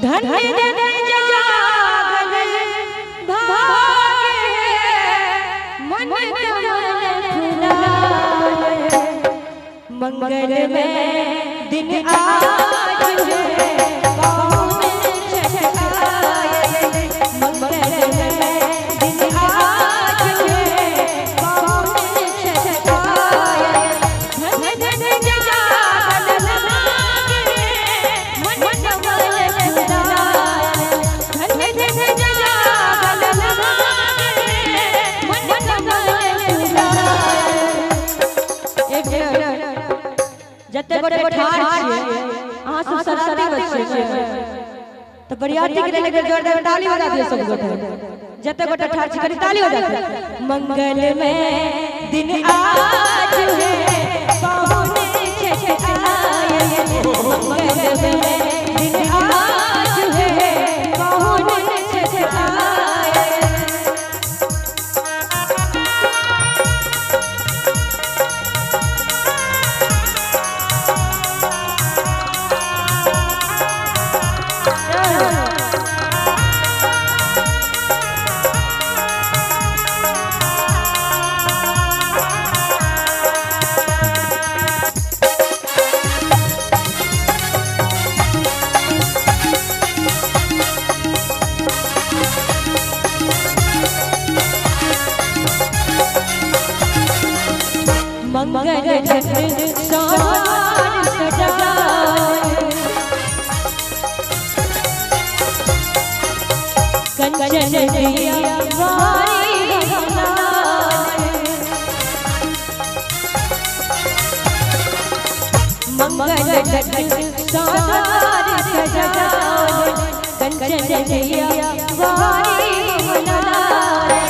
धन जागल भागे मन कमल फुलाए मंगल में दिन आज है कौन छठ आए मंगल में दिन आज है कौन छठ आए धन जागल भागे मन कमल फुलाए धन जागल भागे मन कमल फुलाए। एक जते गोटे ठार छियै अहाँ सब सरस्वती बच्चे छियै तो बरियाती के लिए जोरदार ताली बजा दियो सब गोटे जते गोटे ठार छियै कनी ताली बजा दियो। मंगल में दिन आज है कौन छठ आए मंगल में दिन आज है कौन छठ आए। मंगल छठ सार सजाए कंचन दिया वारी बनाए मंगल छठ सार सजाए कंचन दिया वारी बनाए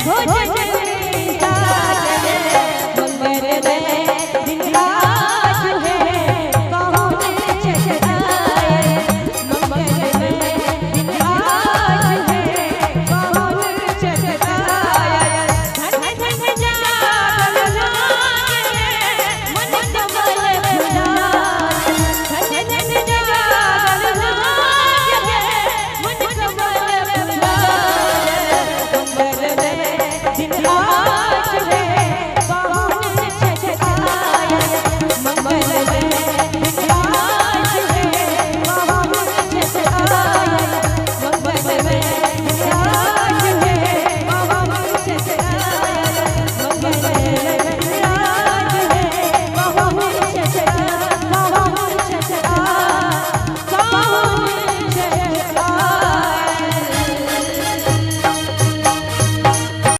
हो